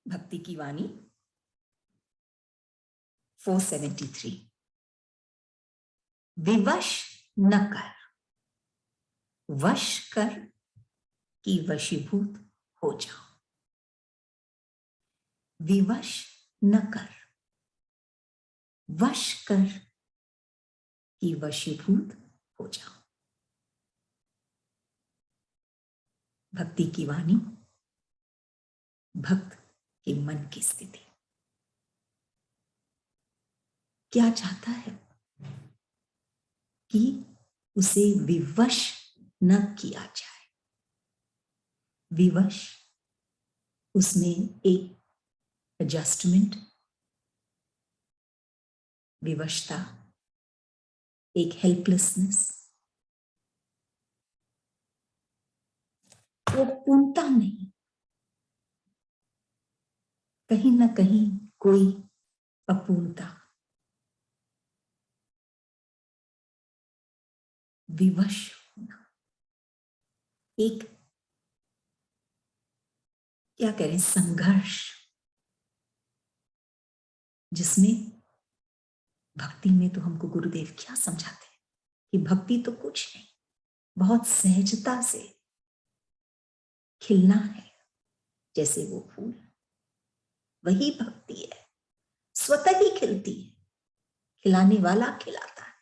भक्ति की वाणी 473। विवश न कर, वश कर कि वशीभूत हो जाओ। विवश न कर, वश कर कि वशीभूत हो जाओ। भक्ति की वाणी भक्त के मन की स्थिति। क्या चाहता है कि उसे विवश न किया जाए। विवश, उसमें एक एडजस्टमेंट, विवशता, एक हेल्पलेसनेस, वो पूर्णता नहीं, कहीं ना कहीं कोई अपूर्णता। विवश होना, एक क्या करें, संघर्ष, जिसमें भक्ति में तो हमको गुरुदेव क्या समझाते हैं कि भक्ति तो कुछ नहीं, बहुत सहजता से खिलना है, जैसे वो फूल। वही भक्ति है, स्वतः ही खिलती है, खिलाने वाला खिलाता है,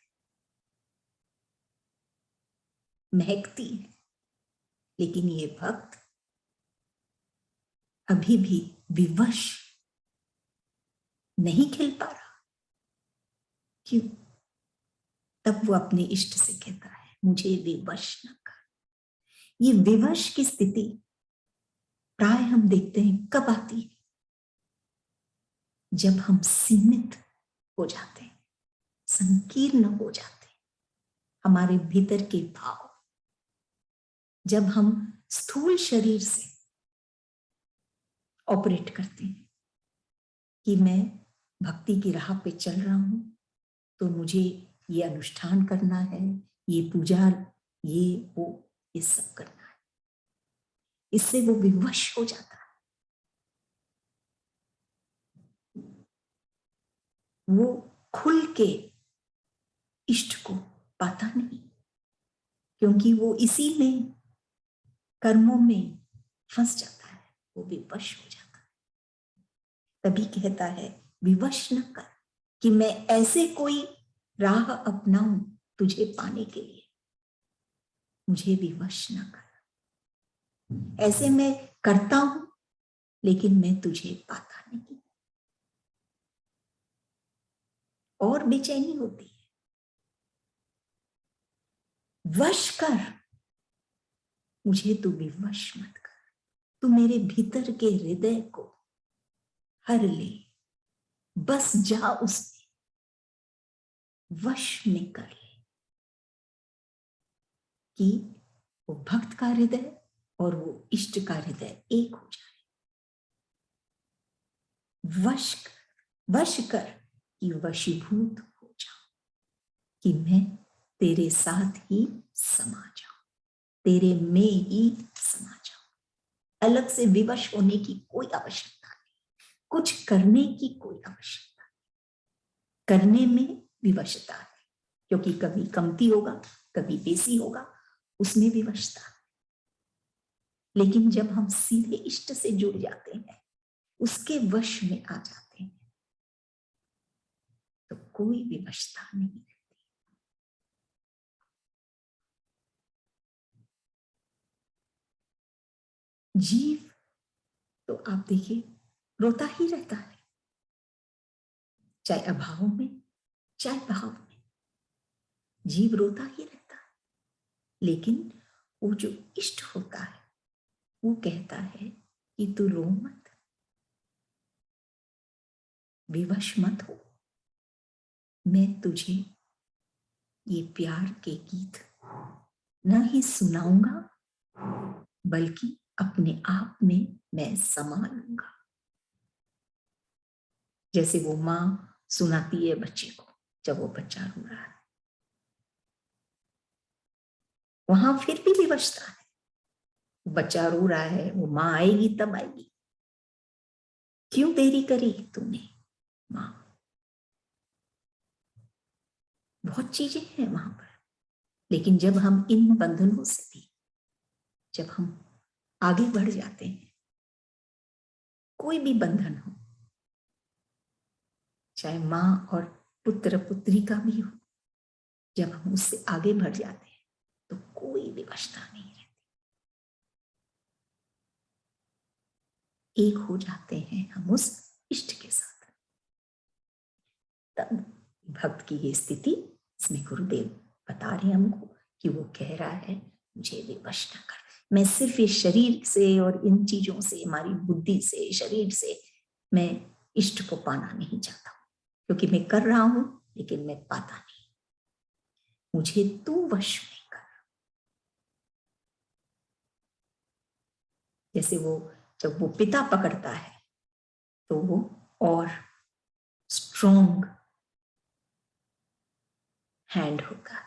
महकती है। लेकिन ये भक्त अभी भी विवश नहीं खिल पा रहा। क्यों? तब वो अपने इष्ट से कहता है, मुझे विवश न कर। ये विवश की स्थिति प्राय हम देखते हैं कब आती है, जब हम सीमित हो जाते हैं, संकीर्ण हो जाते हैं। हमारे भीतर के भाव, जब हम स्थूल शरीर से ऑपरेट करते हैं कि मैं भक्ति की राह पे चल रहा हूं, तो मुझे ये अनुष्ठान करना है, ये पूजा, ये वो, ये सब करना है। इससे वो विवश हो जाता है। वो खुल के इष्ट को पाता नहीं, क्योंकि वो इसी में, कर्मों में फंस जाता है, वो विवश हो जाता है। तभी कहता है, विवश न कर कि मैं ऐसे कोई राह अपनाऊं तुझे पाने के लिए। मुझे विवश न कर, ऐसे मैं करता हूं लेकिन मैं तुझे पाता नहीं, और बेचैनी होती है। वश कर, मुझे तू विवश मत कर, तू मेरे भीतर के हृदय को हर ले, बस जा उसमें, वश में कर ले, कि वो भक्त का हृदय और वो इष्ट का हृदय एक हो जाए। वश कर कि वशीभूत हो जाओ, कि मैं तेरे साथ ही समा जाऊं, तेरे में ही समा जाऊं। अलग से विवश होने की कोई आवश्यकता नहीं, कुछ करने की कोई आवश्यकता नहीं। करने में विवशता है, क्योंकि कभी कमती होगा, कभी बेसी होगा, उसमें विवशता है। लेकिन जब हम सीधे इष्ट से जुड़ जाते हैं, उसके वश में आ जाते हैं, तो कोई विवशता नहीं रहती। जीव तो आप देखिए रोता ही रहता है, चाहे अभाव में चाहे भाव में, जीव रोता ही रहता है। लेकिन वो जो इष्ट होता है, वो कहता है कि तू रो मत, विवश मत हो, मैं तुझे ये प्यार के गीत न ही सुनाऊंगा, बल्कि अपने आप में मैं समा लूंगा। जैसे वो माँ सुनाती है बच्चे को जब वो बच्चा रो रहा है, वहां फिर भी विवशता है। बच्चा रो रहा है, वो माँ आएगी तब आएगी, क्यों देरी करी तूने मां? बहुत चीजें हैं वहां पर, लेकिन जब हम इन बंधनों से भी जब हम आगे बढ़ जाते हैं, कोई भी बंधन हो, चाहे मां और पुत्र पुत्री का भी हो, जब हम उससे आगे बढ़ जाते हैं तो कोई विवशता नहीं रहती। एक हो जाते हैं हम उस इष्ट के साथ। तब भक्त की ये स्थिति, इसमें गुरुदेव बता रहे हैं हमको कि वो कह रहा है मुझे विवश न कर। मैं सिर्फ ये शरीर से और इन चीजों से, हमारी बुद्धि से, शरीर से मैं इष्ट को पाना नहीं चाहता, क्योंकि मैं कर रहा हूं लेकिन मैं पाता नहीं। मुझे तू वश नहीं कर। जैसे वो जब वो पिता पकड़ता है तो वो और स्ट्रॉन्ग हैंड होगा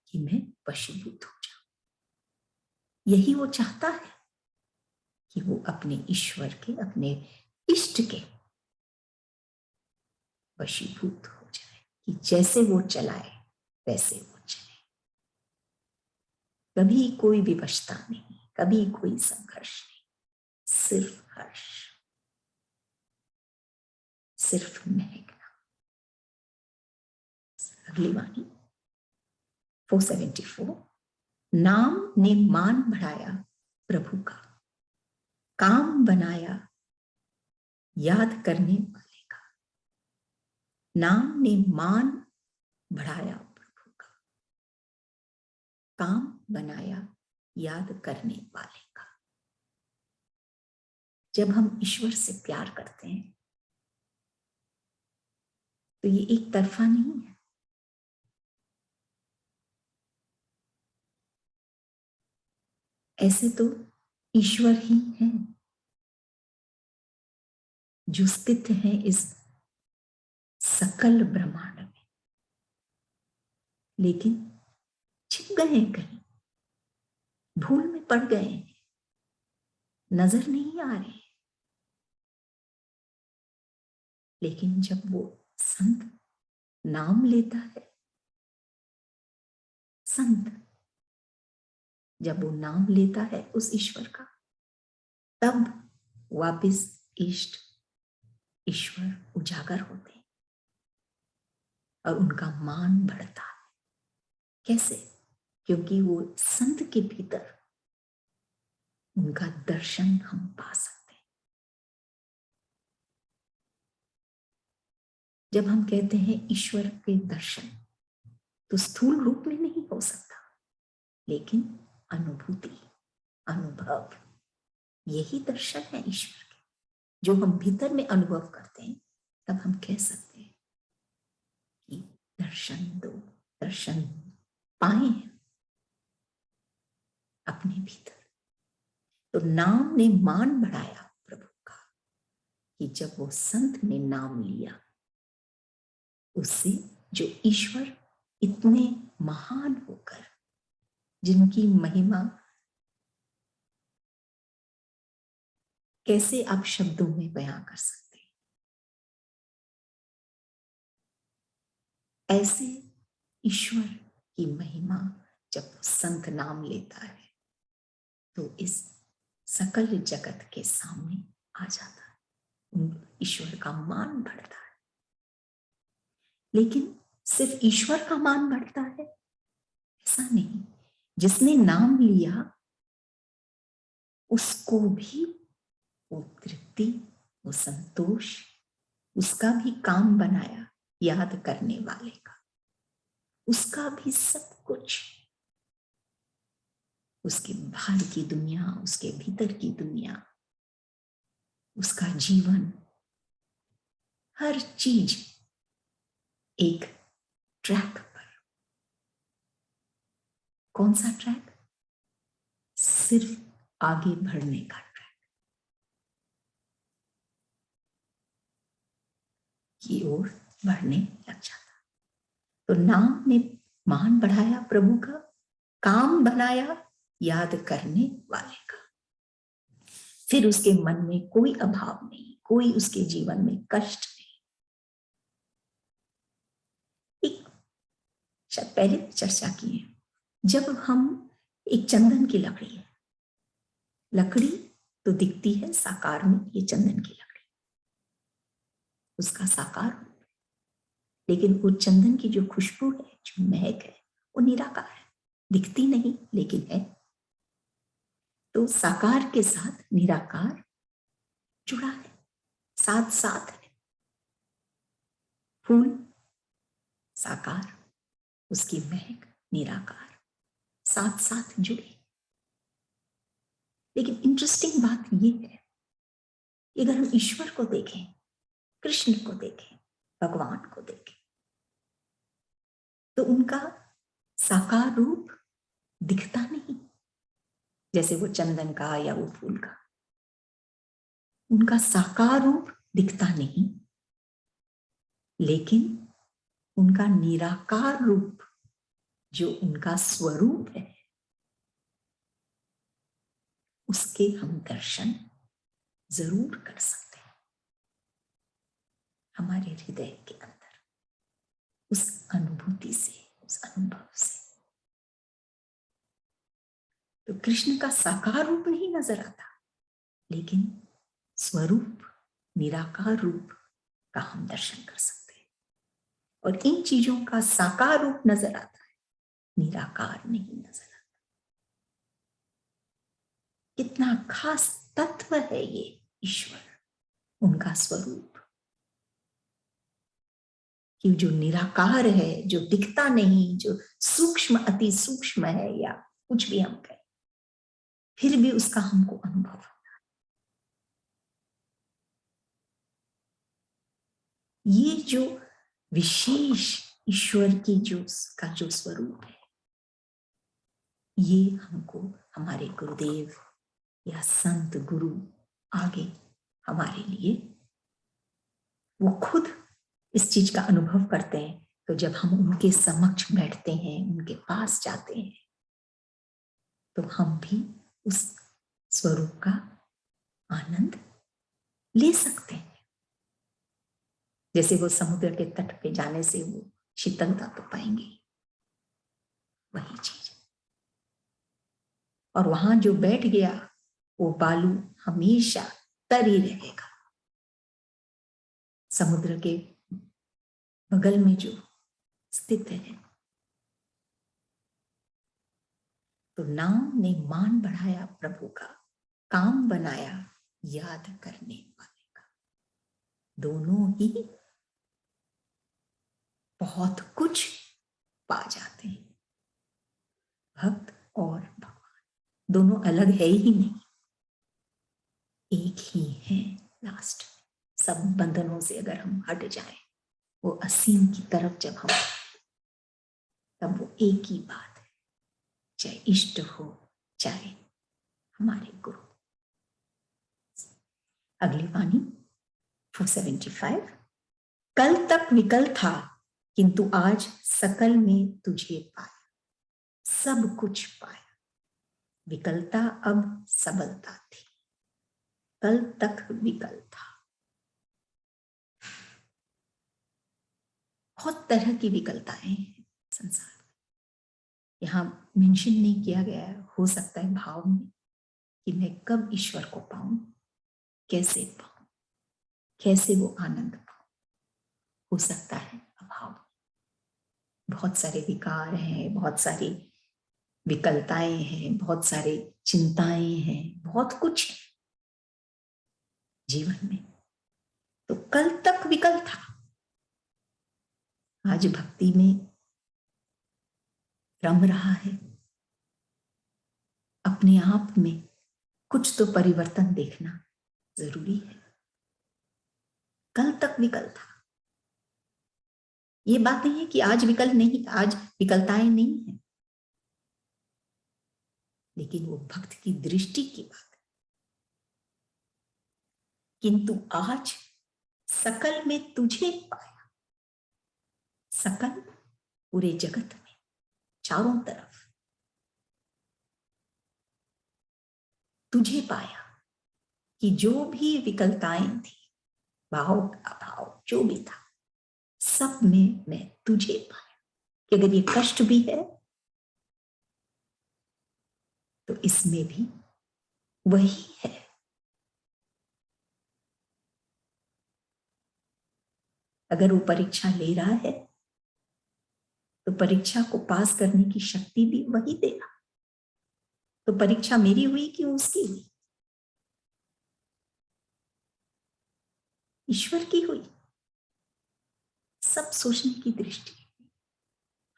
कि मैं वशीभूत हो जाऊं। यही वो चाहता है कि वो अपने ईश्वर के, अपने इष्ट के वशीभूत हो जाए, कि जैसे वो चलाए वैसे वो चले। कभी कोई विवशता नहीं, कभी कोई संघर्ष नहीं, सिर्फ हर्ष, सिर्फ महकना। अगली वाणी 474। नाम ने मान बढ़ाया प्रभु का, काम बनाया याद करने वाले का। नाम ने मान बढ़ाया प्रभु का, काम बनाया याद करने वाले का। जब हम ईश्वर से प्यार करते हैं तो ये एक तरफा नहीं है। ऐसे तो ईश्वर ही है जो स्थित है इस सकल ब्रह्मांड में, लेकिन छिप गए हैं कहीं, भूल में पड़ गए हैं, नजर नहीं आ रहे। लेकिन जब वो संत नाम लेता है, संत जब वो नाम लेता है उस ईश्वर का, तब वापिस इष्ट ईश्वर उजागर होते हैं और उनका मान बढ़ता है। कैसे? क्योंकि वो संत के भीतर उनका दर्शन हम पा सकते हैं। जब हम कहते हैं ईश्वर के दर्शन, तो स्थूल रूप में नहीं हो सकता, लेकिन अनुभूति, अनुभव, यही दर्शन है ईश्वर के, जो हम भीतर में अनुभव करते हैं। तब हम कह सकते हैं कि दर्शन दो, दर्शन पाए अपने भीतर। तो नाम ने मान बढ़ाया प्रभु का, कि जब वो संत ने नाम लिया, उससे जो ईश्वर इतने महान होकर, जिनकी महिमा कैसे आप शब्दों में बयां कर सकते हैं, ऐसे ईश्वर की महिमा जब संत नाम लेता है तो इस सकल जगत के सामने आ जाता है, ईश्वर का मान बढ़ता है। लेकिन सिर्फ ईश्वर का मान बढ़ता है ऐसा नहीं, जिसने नाम लिया उसको भी वो तृप्ति, वो संतोष, उसका भी काम बनाया याद करने वाले का, उसका भी सब कुछ, उसके बाहर की दुनिया, उसके भीतर की दुनिया, उसका जीवन, हर चीज एक ट्रैक पर। कौन सा ट्रैक? सिर्फ आगे बढ़ने का ट्रैक, की ओर बढ़ने लग जाता। तो नाम ने मान बढ़ाया प्रभु का, काम बनाया याद करने वाले का। फिर उसके मन में कोई अभाव नहीं, कोई उसके जीवन में कष्ट नहीं। एक शायद पहले चर्चा की है, जब हम एक चंदन की लकड़ी है, लकड़ी तो दिखती है साकार में, ये चंदन की लकड़ी उसका साकार, लेकिन वो चंदन की जो खुशबू है, जो महक है, वो निराकार है, दिखती नहीं लेकिन है। तो साकार के साथ निराकार जुड़ा है, साथ साथ है। फूल साकार, उसकी महक निराकार, साथ साथ जुड़े। लेकिन इंटरेस्टिंग बात ये है कि अगर हम ईश्वर को देखें, कृष्ण को देखें, भगवान को देखें, तो उनका साकार रूप दिखता नहीं, जैसे वो चंदन का या वो फूल का, उनका साकार रूप दिखता नहीं, लेकिन उनका निराकार रूप जो उनका स्वरूप है, उसके हम दर्शन जरूर कर सकते हैं हमारे हृदय के अंदर, उस अनुभूति से, उस अनुभव से। तो कृष्ण का साकार रूप नहीं नजर आता, लेकिन स्वरूप, निराकार रूप का हम दर्शन कर सकते हैं। और इन चीजों का साकार रूप नजर आता है, निराकार नहीं नजर आता। कितना खास तत्व है ये ईश्वर, उनका स्वरूप, कि जो निराकार है, जो दिखता नहीं, जो सूक्ष्म, अति सूक्ष्म है, या कुछ भी हम कहें, फिर भी उसका हमको अनुभव होता है। ये जो विशेष ईश्वर की जो स्वरूप है, ये हमको हमारे गुरुदेव या संत गुरु आगे हमारे लिए, वो खुद इस चीज का अनुभव करते हैं। तो जब हम उनके समक्ष बैठते हैं, उनके पास जाते हैं, तो हम भी उस स्वरूप का आनंद ले सकते हैं। जैसे वो समुद्र के तट पे जाने से वो शीतलता तो पाएंगे, वही चीज। और वहां जो बैठ गया, वो बालू हमेशा तर ही रहेगा। समुद्र के बगल में जो स्थित है, तो नाम ने मान बढ़ाया प्रभु का, काम बनाया याद करने वाले का। दोनों ही बहुत कुछ पा जाते हैं, भक्त और भगवान दोनों अलग है ही नहीं, एक ही है। लास्ट सब बंधनों से अगर हम हट जाएं, वो असीम की तरफ जब हम, तब वो एक ही बात है, चाहे इष्ट हो, चाहे हमारे गुरु। अगली वाणी 475। कल तक विकल था, किंतु आज सकल में तुझे पाया, सब कुछ पाया, विकलता अब सबलता थी। कल तक विकल था। बहुत तरह की विकलताएं हैं संसार में, यहां मेंशन नहीं किया गया है। हो सकता है भाव में कि मैं कब ईश्वर को पाऊं, कैसे पाऊं, कैसे वो आनंद पाऊं। हो सकता है अभाव, बहुत सारे विकार हैं, बहुत सारी विकलताएं हैं, बहुत सारे चिंताएं हैं, बहुत कुछ है जीवन में। तो कल तक विकल था, आज भक्ति में रम रहा है, अपने आप में कुछ तो परिवर्तन देखना जरूरी है। कल तक विकल था, ये बात नहीं है कि आज विकल नहीं, आज विकलताएं नहीं है, लेकिन वो भक्त की दृष्टि की बात है। किंतु आज सकल में तुझे पाया, सकल पूरे जगत में, चारों तरफ तुझे पाया, कि जो भी विकलताएं थी, भाव अभाव जो भी था, सब में मैं तुझे पाया। कि अगर ये कष्ट भी है तो इसमें भी वही है। अगर वो परीक्षा ले रहा है तो परीक्षा को पास करने की शक्ति भी वही देगा। तो परीक्षा मेरी हुई कि उसकी हुई? ईश्वर की हुई। सब सोचने की दृष्टि,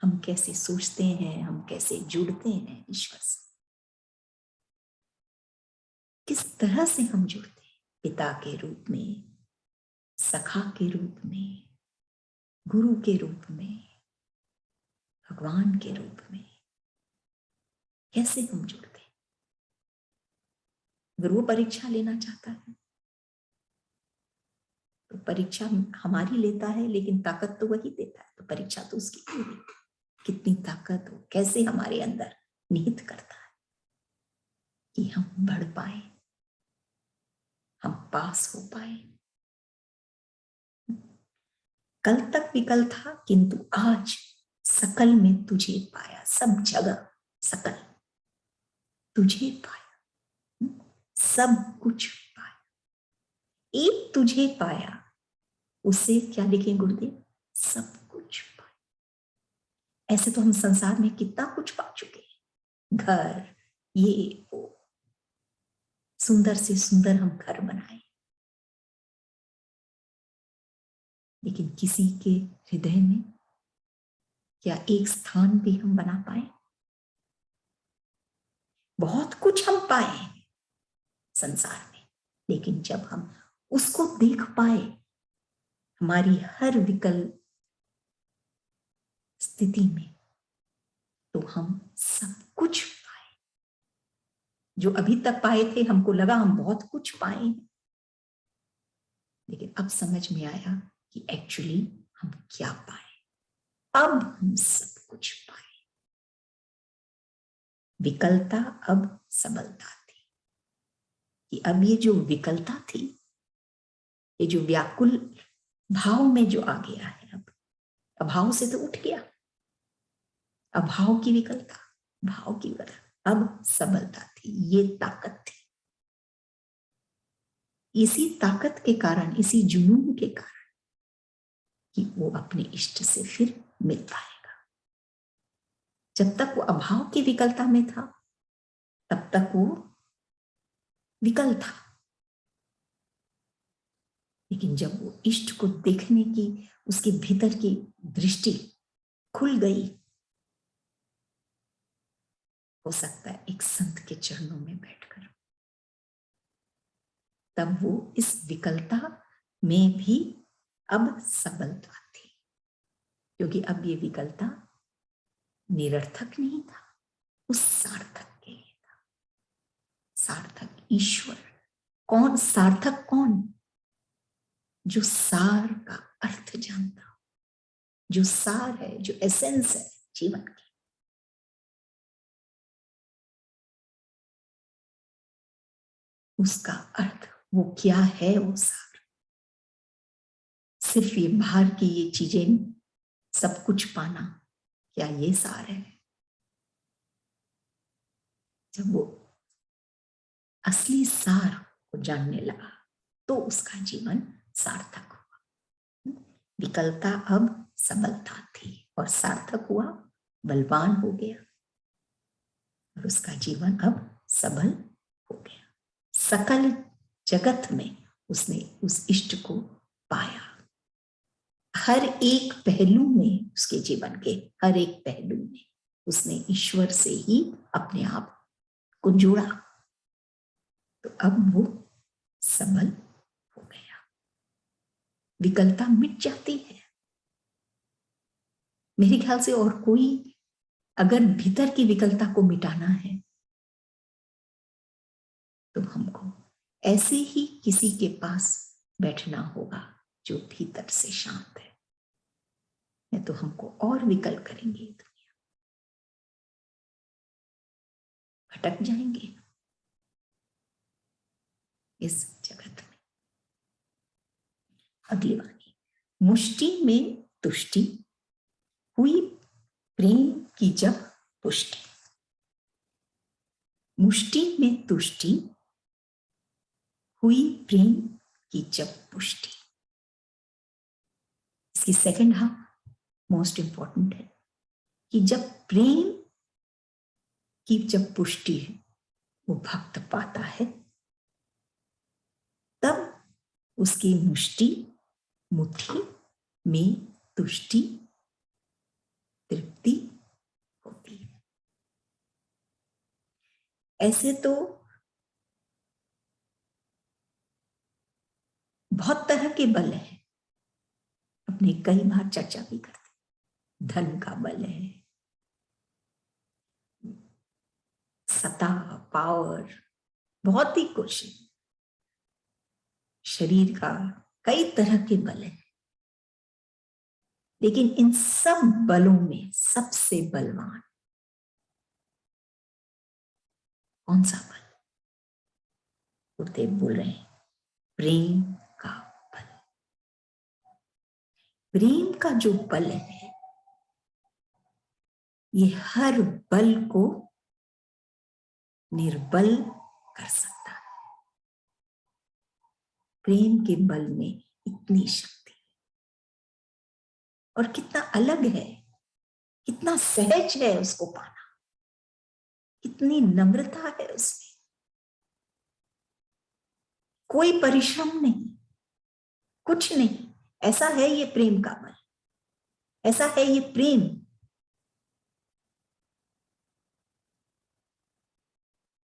हम कैसे सोचते हैं, हम कैसे जुड़ते हैं ईश्वर से, किस तरह से हम जुड़ते हैं। पिता के रूप में, सखा के रूप में, गुरु के रूप में, भगवान के रूप में, कैसे हम जुड़ते हैं। अगर वो परीक्षा लेना चाहता है तो परीक्षा हमारी लेता है, लेकिन ताकत तो वही देता है। तो परीक्षा तो उसकी होगी, कितनी ताकत हो, कैसे हमारे अंदर निहित करता है कि हम बढ़ पाए, हम पास हो पाए। कल तक विकल था किंतु आज सकल में तुझे पाया। सब जगह सकल तुझे पाया, सब कुछ पाया। एक तुझे पाया, उससे क्या लिखें गुरुदेव? सब कुछ पाया। ऐसे तो हम संसार में कितना कुछ पा चुके हैं, घर, ये वो, सुंदर से सुंदर हम घर बनाए, लेकिन किसी के हृदय में क्या एक स्थान भी हम बना पाए? बहुत कुछ हम पाए संसार में, लेकिन जब हम उसको देख पाए, हमारी हर विकल स्थिति में, तो हम सब कुछ पाए। जो अभी तक पाए थे, हमको लगा हम बहुत कुछ पाए, लेकिन अब समझ में आया कि एक्चुअली हम क्या पाए। अब हम सब कुछ पाए। विकलता अब सबलता थी, कि अब ये जो विकलता थी, ये जो व्याकुल भाव में जो आ गया है, अब अभाव से तो उठ गया, अभाव की विकलता, भाव की विकलता, अब सबलता थी, ये ताकत थी। इसी ताकत के कारण, इसी जुनून के कारण कि वो अपने इष्ट से फिर मिल पाएगा। जब तक वो अभाव की विकलता में था, तब तक वो विकल था, लेकिन जब वो इष्ट को देखने की, उसके भीतर की दृष्टि खुल गई, हो सकता है एक संत के चरणों में बैठकर, तब वो इस विकलता में भी अब सबलता थी। क्योंकि अब ये विकलता निरर्थक नहीं था, उस सार्थक के लिए था। सार्थक ईश्वर। कौन सार्थक? कौन? जो सार का अर्थ जानता हो, जो सार है, जो एसेंस है जीवन की। उसका अर्थ वो क्या है? वो सार सिर्फ ये बाहर की ये चीजें, सब कुछ पाना, क्या ये सार है? जब वो असली सार को जानने लगा तो उसका जीवन सार्थक हुआ। विकलता अब सबलता थी और सार्थक हुआ, बलवान हो गया, और उसका जीवन अब सबल हो गया। सकल जगत में उसने उस इष्ट को पाया। हर एक पहलू में, उसके जीवन के हर एक पहलू में उसने ईश्वर से ही अपने आप को जोड़ा, तो अब वो सबल हो गया। विकलता मिट जाती है मेरे ख्याल से। और कोई अगर भीतर की विकलता को मिटाना है तो हमको ऐसे ही किसी के पास बैठना होगा जो भीतर से शांत है, नहीं तो हमको और विकल करेंगे, दुनिया भटक जाएंगे। इस अगली वाणी, मुष्टि में तुष्टि हुई प्रेम की जब पुष्टि। मुष्टि में तुष्टि हुई प्रेम की जब पुष्टि। इसकी सेकंड हाफ मोस्ट इंपॉर्टेंट है कि जब प्रेम की जब पुष्टि वो भक्त पाता है, तब उसकी मुट्ठी में तुष्टि, तृप्ति होती है। ऐसे तो बहुत तरह के बल हैं, अपने कई बार चर्चा भी करते। धन का बल है, सत्ता, पावर, बहुत ही कुछ, शरीर का कई तरह के बल हैं। लेकिन इन सब बलों में सबसे बलवान कौन सा बल? गुरुदेव बोल रहे हैं प्रेम का बल। प्रेम का जो बल है, ये हर बल को निर्बल कर सकता है। प्रेम के बल में इतनी शक्ति, और कितना अलग है, कितना सहज है उसको पाना, कितनी नम्रता है उसमें, कोई परिश्रम नहीं, कुछ नहीं। ऐसा है ये प्रेम का बल, ऐसा है ये प्रेम।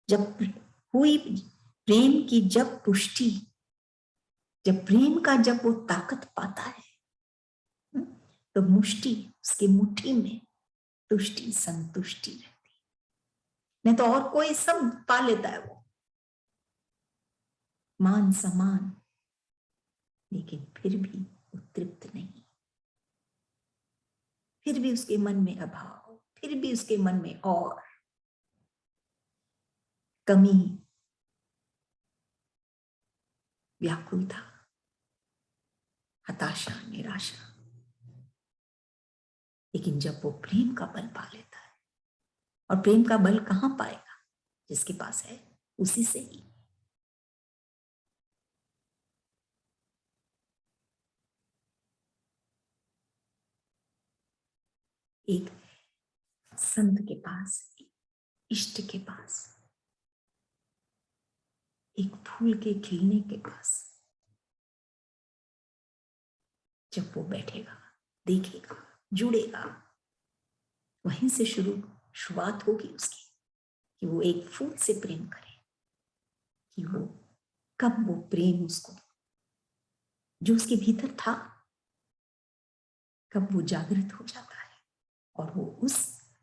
जब हुई प्रेम की जब पुष्टि, जब प्रेम का जब वो ताकत पाता है, तो मुष्टि, उसकी मुट्ठी में तुष्टि, संतुष्टि रहती। नहीं तो और कोई सब पा लेता है वो, मान सम्मान, लेकिन फिर भी वो तृप्त नहीं, फिर भी उसके मन में अभाव, फिर भी उसके मन में और कमी, व्याकुलता, हताशा, निराशा। लेकिन जब वो प्रेम का बल पा लेता है, और प्रेम का बल कहां पाएगा? जिसके पास है उसी से ही। एक संत के पास, इष्ट के पास, एक फूल के खिलने के पास जब वो बैठेगा, देखेगा, जुड़ेगा, वहीं से शुरुआत होगी उसकी, कि वो एक फूल से प्रेम करे, कि वो कब वो प्रेम उसको जो उसके भीतर था, कब वो जागृत हो जाता है, और वो उस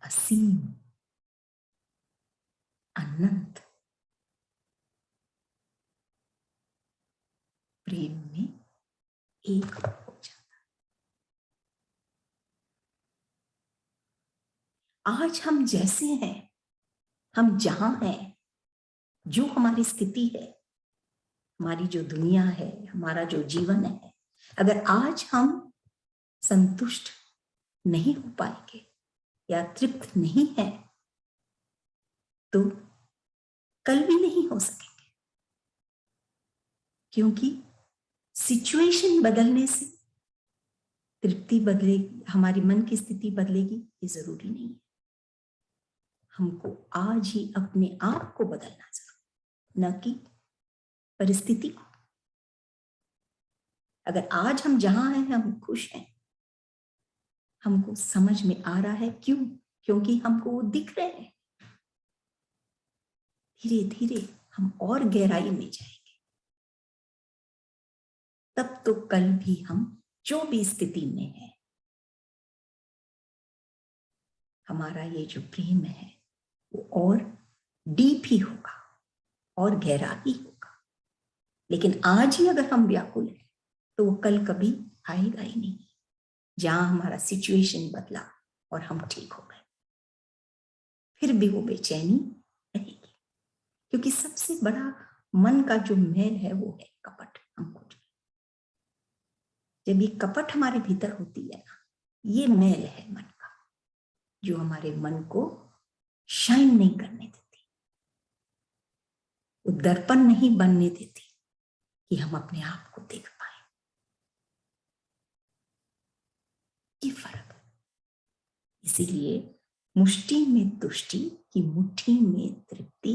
असीम अनंत प्रेम में एक हो जाता है। आज हम जैसे हैं, हम जहां हैं, जो हमारी स्थिति है, हमारी जो दुनिया है, हमारा जो जीवन है, अगर आज हम संतुष्ट नहीं हो पाएंगे या तृप्त नहीं है, तो कल भी नहीं हो सकेंगे। क्योंकि सिचुएशन बदलने से तृप्ति बदलेगी, हमारी मन की स्थिति बदलेगी, ये जरूरी नहीं है। हमको आज ही अपने आप को बदलना जरूरी, न कि परिस्थिति को। अगर आज हम जहां हैं हम खुश हैं, हमको समझ में आ रहा है, क्यों? क्योंकि हमको वो दिख रहे हैं। धीरे धीरे हम और गहराई में जाएंगे, तब तो कल भी हम जो भी स्थिति में है, हमारा ये जो प्रेम है वो और डीप ही होगा और गहरा ही होगा। लेकिन आज ही अगर हम व्याकुल हैं, तो वो कल कभी आएगा ही नहीं, जहां हमारा सिचुएशन बदला और हम ठीक हो गए, फिर भी वो बेचैनी रहेगी। क्योंकि सबसे बड़ा मन का जो मैल है वो है कपट, अंकुच। जब ये कपट हमारे भीतर होती है ना, ये मैल है मन का, जो हमारे मन को शाइन नहीं करने देती, वो दर्पण नहीं बनने देती कि हम अपने आप को देख पाए। ये फर्क है। इसीलिए मुष्टि में तुष्टि की मुट्ठी में तृप्ति,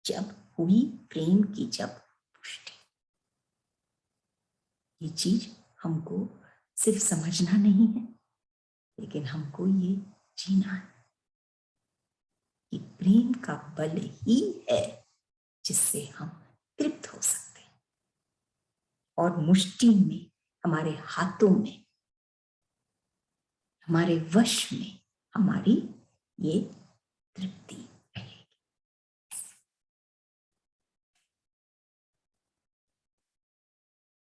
जब हुई प्रेम की जब पुष्टि। ये चीज हमको सिर्फ समझना नहीं है, लेकिन हमको ये जीना है कि प्रेम का बल ही है जिससे हम तृप्त हो सकते हैं, और मुष्टि में, हमारे हाथों में, हमारे वश में हमारी ये तृप्ति।